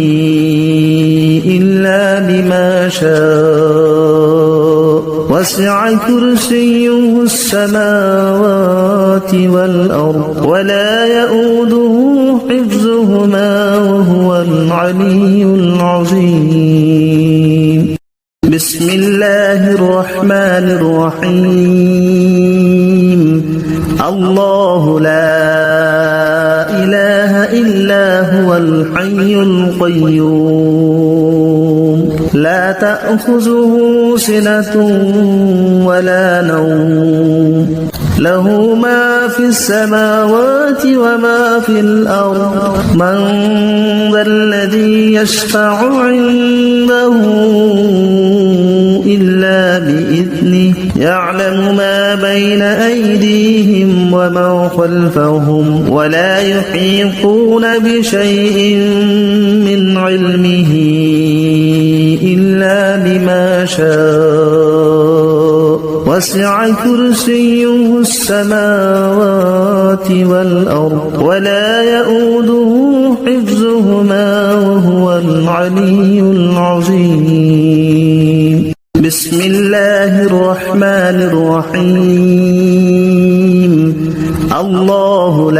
إلا بما شاء وسع كرسيه السماوات والأرض ولا يؤوده حفظهما وهو العلي العظيم بسم الله الرحمن الرحيم الله لا إله إلا هو الحي القيوم لا تأخذه سنة ولا نوم له ما في السماوات وما في الأرض من ذا الذي يشفع عنده إلا بإذنه يعلم ما بين أيديهم وما خلفهم ولا يحيطون بشيء من علمه إلا بما شاء وسع كرسيه السماوات والأرض ولا يؤوده حفظهما وهو العلي العظيم بسم الله الرحمن الرحيم الله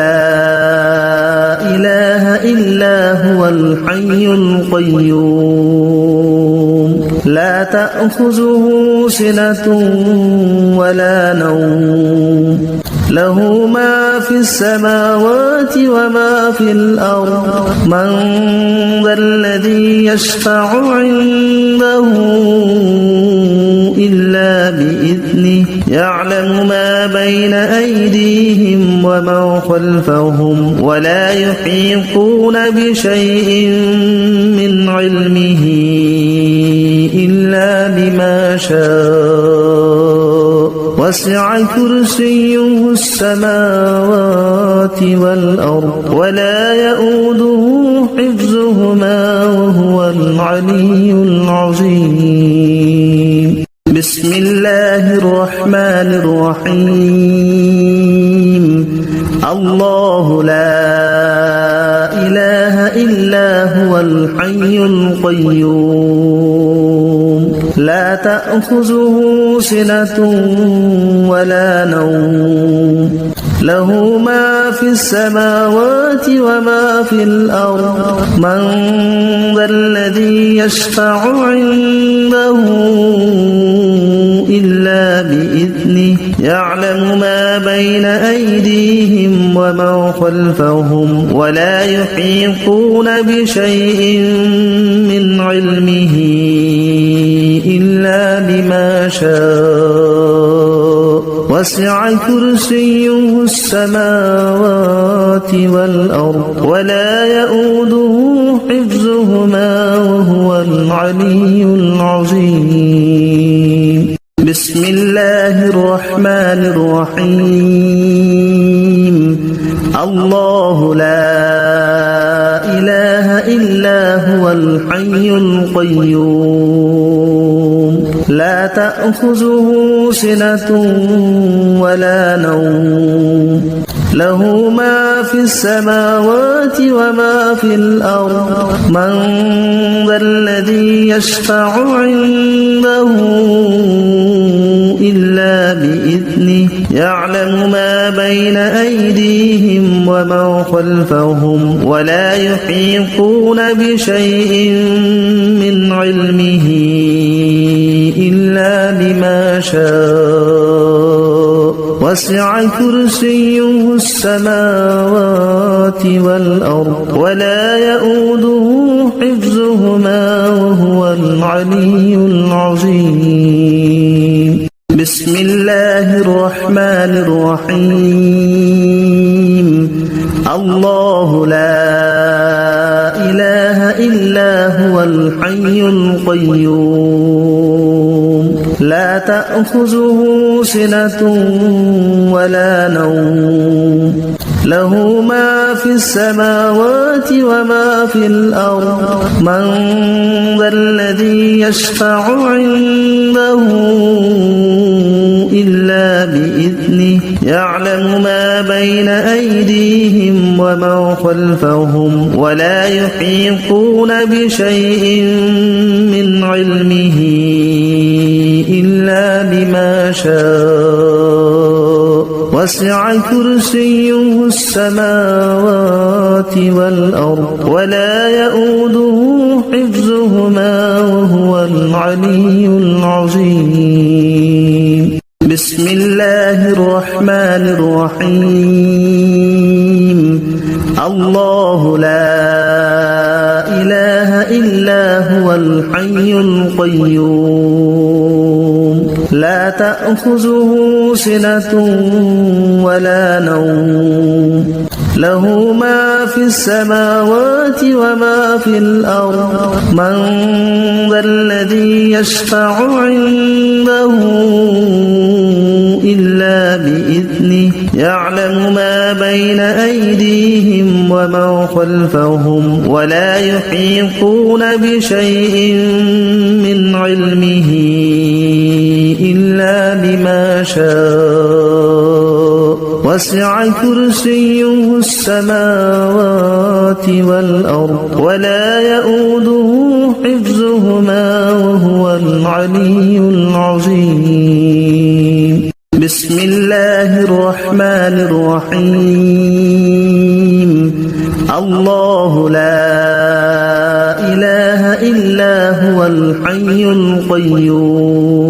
الحي القيوم لا تأخذه سنة ولا نوم له ما في السماوات وما في الأرض من ذا الذي يشفع عنده إلا بإذنه يعلم ما بين أيديهم وما خلفهم ولا يحيطون بشيء من علمه إلا بما شاء وسع كرسيه السماوات والأرض ولا يؤوده حفظهما وهو العلي العظيم بسم الله الرحمن الرحيم الله لا إله إلا هو الحي القيوم لا تأخذه سنة ولا نوم له ما في السماوات وما في الأرض من ذا الذي يشفع عنده إلا بإذنه يعلم ما بين أيديهم وما خلفهم ولا يحيطون بشيء من علمه إلا بما شاء وسع كرسيه السماوات والأرض ولا يؤوده حفظهما وهو العلي العظيم بسم الله الرحمن الرحيم الله لا إله إلا هو الحي القيوم لا تأخذه سنة ولا نوم له ما في السماوات وما في الأرض من ذا الذي يشفع عنده إلا بإذنه يعلم ما بين أيديهم وما خلفهم ولا يحيطون بشيء من علمه إلا بما شاء وسع كرسيه السماوات والأرض ولا يؤوده حفظهما وهو العلي العظيم بسم الله الرحمن الرحيم الله لا إله إلا هو الحي القيوم لا تأخذه سنة ولا نوم له ما في السماوات وما في الأرض من ذا الذي يشفع عنده إلا بإذنه يعلم ما بين أيديهم وما خلفهم ولا يحيطون بشيء من علمه إلا بما شاء وسع كرسيه السماوات والأرض ولا يؤوده حفظهما وهو العلي العظيم بسم الله الرحمن الرحيم. الرحيم. الله لا إله إلا هو الحي القيوم لا تأخذه سنة ولا نوم له ما في السماوات وما في الأرض من ذا الذي يشفع عنده إلا بإذنه يعلم ما بين أيديهم وما خلفهم ولا يحيطون بشيء من علمه إلا بما شاء وسع كرسيه السماوات والأرض ولا يؤوده حفظهما وهو العلي العظيم بسم الله الرحمن الرحيم الله لا إله إلا هو الحي القيوم لا تأخذه سنة ولا نوم له ما في السماوات وما في الأرض من ذا الذي يشفع عنده إلا بإذنه يعلم ما بين أيديهم وما خلفهم ولا يحيطون بشيء من علمه إلا بما شاء وسع كرسيه السماوات والأرض ولا يؤوده حفظهما وهو العلي العظيم بسم الله الرحمن الرحيم الله لا إله إلا هو الحي القيوم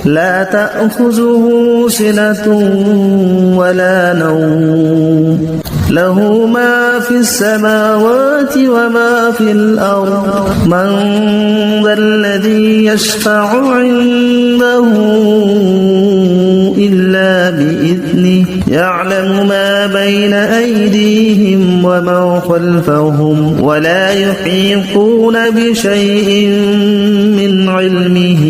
لا تأخذه سنة ولا نوم له ما في السماوات وما في الأرض من ذا الذي يشفع عنده إلا بإذنه يعلم ما بين أيديهم وما خلفهم ولا يحيطون بشيء من علمه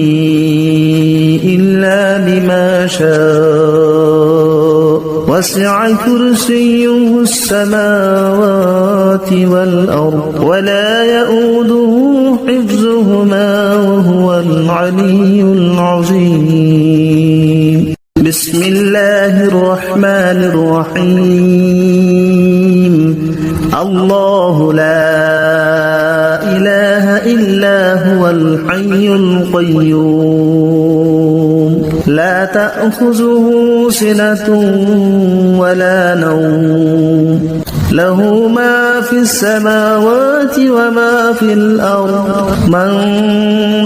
إلا بما شاء وسع كرسيه السماوات والأرض ولا يؤوده حفظهما وهو العلي العظيم بسم الله الرحمن الرحيم الله لا إله إلا هو الحي القيوم لا تأخذه سنة ولا نوم له ما في السماوات وما في الأرض من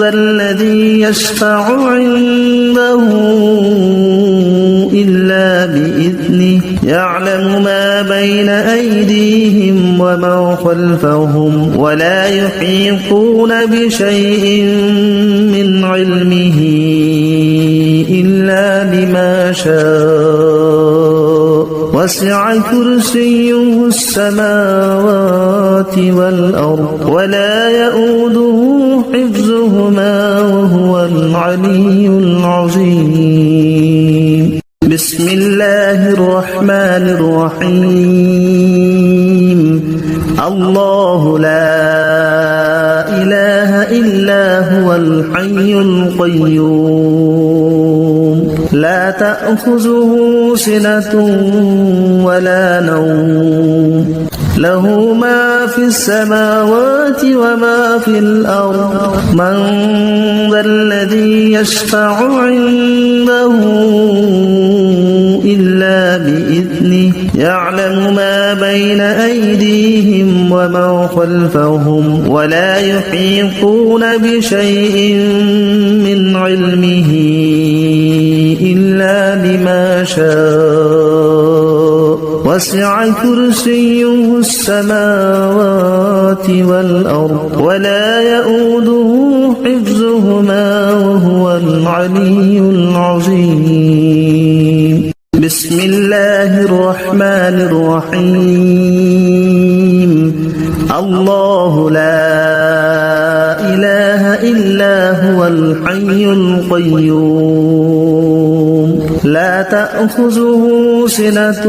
ذا الذي يشفع عنده إلا بإذنه يعلم ما بين أيديهم وما خلفهم ولا يحيطون بشيء من علمه إلا بما شاء وسع كرسيه السماوات والأرض ولا يؤوده حفظهما وهو العلي العظيم بسم الله الرحمن الرحيم الله لا إله إلا هو الحي القيوم لا تأخذه سنة ولا نوم له ما في السماوات وما في الأرض من ذا الذي يشفع عنده إلا بإذنه يعلم ما بين أيديهم وما خلفهم ولا يحيطون بشيء من علمه إلا بما شاء وسع كرسيه السماوات والأرض ولا يؤوده حفظهما وهو العلي العظيم بسم الله الرحمن الرحيم الله لا إله إلا هو الحي القيوم لا تأخذه سنة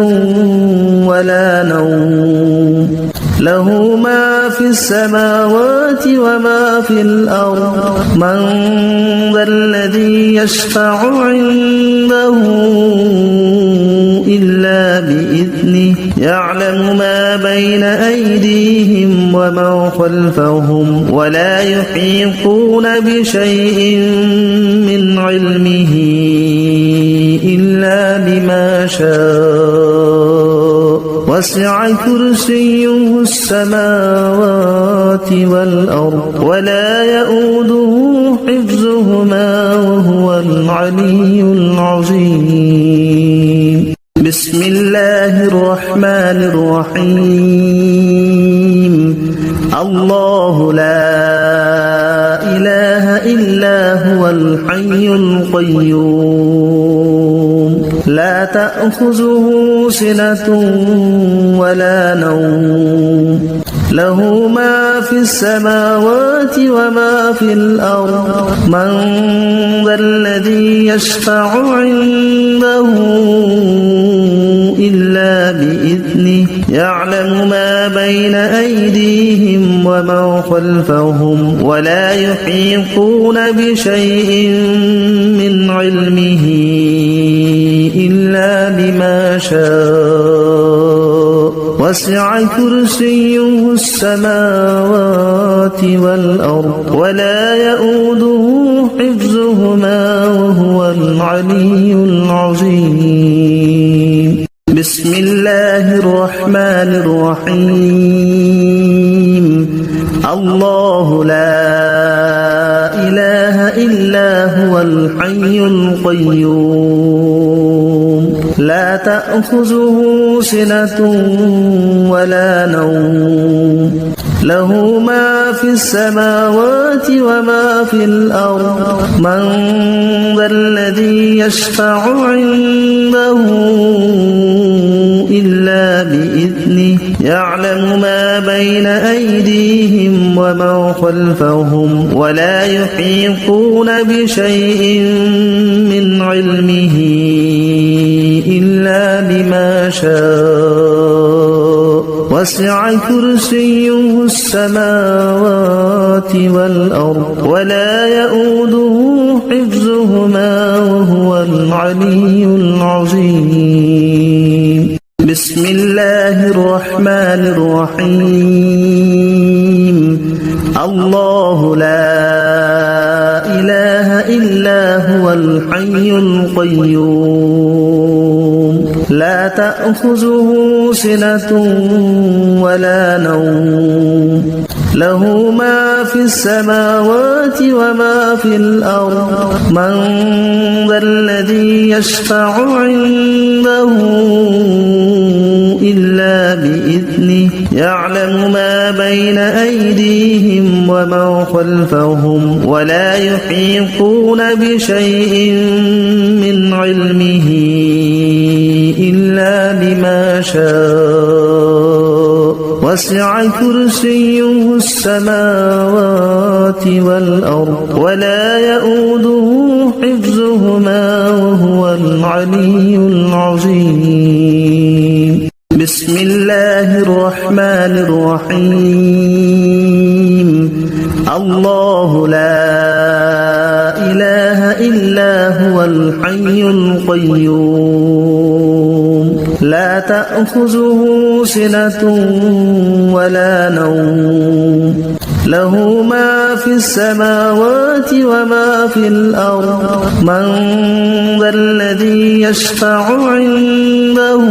ولا نوم له ما في السماوات وما في الأرض من ذا الذي يشفع عنده إلا بإذنه يعلم ما بين أيديهم وما خلفهم ولا يحيطون بشيء من علمه إلا بما شاء وسع كرسيه السماوات والأرض ولا يؤوده حفظهما وهو العلي العظيم بسم الله الرحمن الرحيم الله لا إله إلا هو الحي القيوم لا تأخذه سنة ولا نوم له ما في السماوات وما في الأرض من ذا الذي يشفع عنده إلا بإذنه يعلم ما بين أيديهم وما خلفهم ولا يحيطون بشيء من علمه إلا بما شاء وسع كرسيه السماوات والأرض ولا يؤوده حفظهما وهو العلي العظيم بسم الله الرحمن الرحيم الله لا إله إلا هو الحي القيوم لا تأخذه سنة ولا نوم له ما في السماوات وما في الأرض من ذا الذي يشفع عنده إلا بإذنه يعلم ما بين أيديهم وما خلفهم ولا يحيطون بشيء من علمه إلا بما شاء وسع كرسيه السماوات والأرض ولا يؤوده حفظهما وهو العلي العظيم بسم الله الرحمن الرحيم الله لا إله إلا هو الحي القيوم لا تأخذه سنة ولا نوم له ما في السماوات وما في الأرض من ذا الذي يشفع عنده إلا بإذنه يعلم ما بين أيديهم وما خلفهم ولا يحيطون بشيء من علمه إلا بما شاء وسع كرسيه السماوات والأرض ولا يؤوده حفظهما وهو العلي العظيم بسم الله الرحمن الرحيم الله لا إله إلا هو الحي القيوم لا تأخذه سنة ولا نوم له ما في السماوات وما في الأرض من ذا الذي يشفع عنده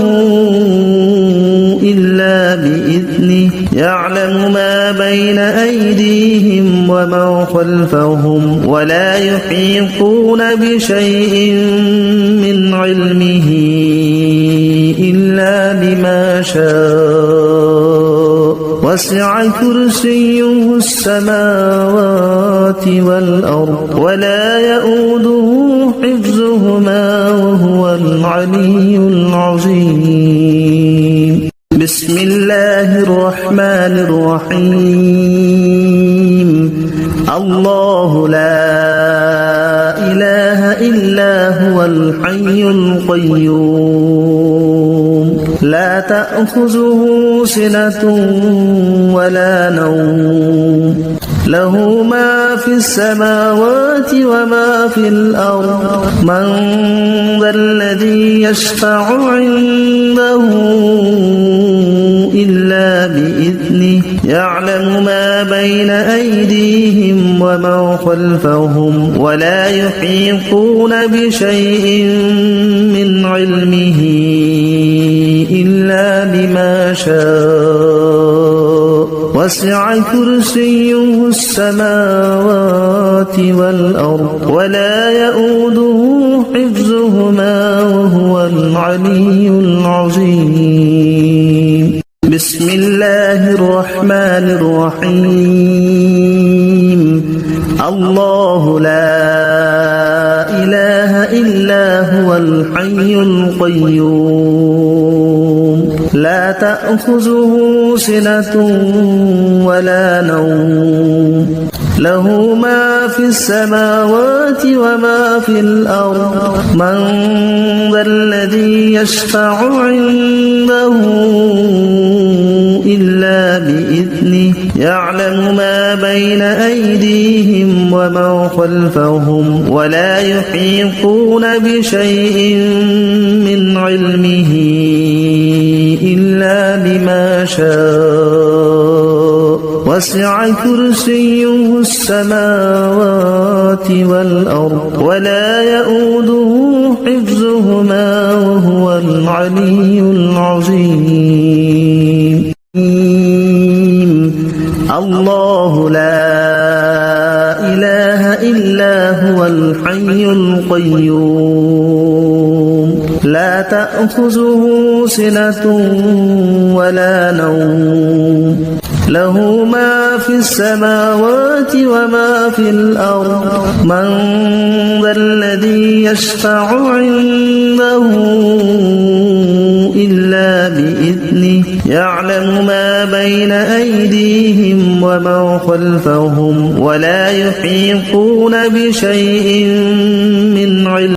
إلا بإذنه يعلم ما بين أيديهم وما خلفهم ولا يحيطون بشيء من علمه إلا بما شاء وسع كرسيه السماوات والأرض ولا يؤوده حفظهما وهو العلي العظيم بسم الله الرحمن الرحيم الله لا إله إلا هو الحي القيوم لا تأخذه سنة ولا نوم له ما في السماوات وما في الأرض من ذا الذي يشفع عنده إلا بإذنه يعلم ما بين أيديهم وما خلفهم ولا يحيطون بشيء من علمه إلا بما شاء وسع كرسيه السماوات والأرض ولا يؤوده حفظهما وهو العلي العظيم بسم الله الرحمن الرحيم الله لا إله إلا هو الحي القيوم لا تأخذه سنة ولا نوم له ما في السماوات وما في الأرض من ذا الذي يشفع عنده إلا بإذنه يعلم ما بين أيديهم وما خلفهم ولا يحيطون بشيء من علمه إلا بما شاء وسع كرسيه السماوات والأرض ولا يؤوده حفظهما وهو العلي العظيم الله لا إله إلا هو الحي القيوم لا تأخذه سنة ولا نوم له ما في السماوات وما في الأرض من ذا الذي يشفع عنده إلا بإذنه يعلم ما بين أيديهم وما خلفهم ولا يحيطون بشيء من علم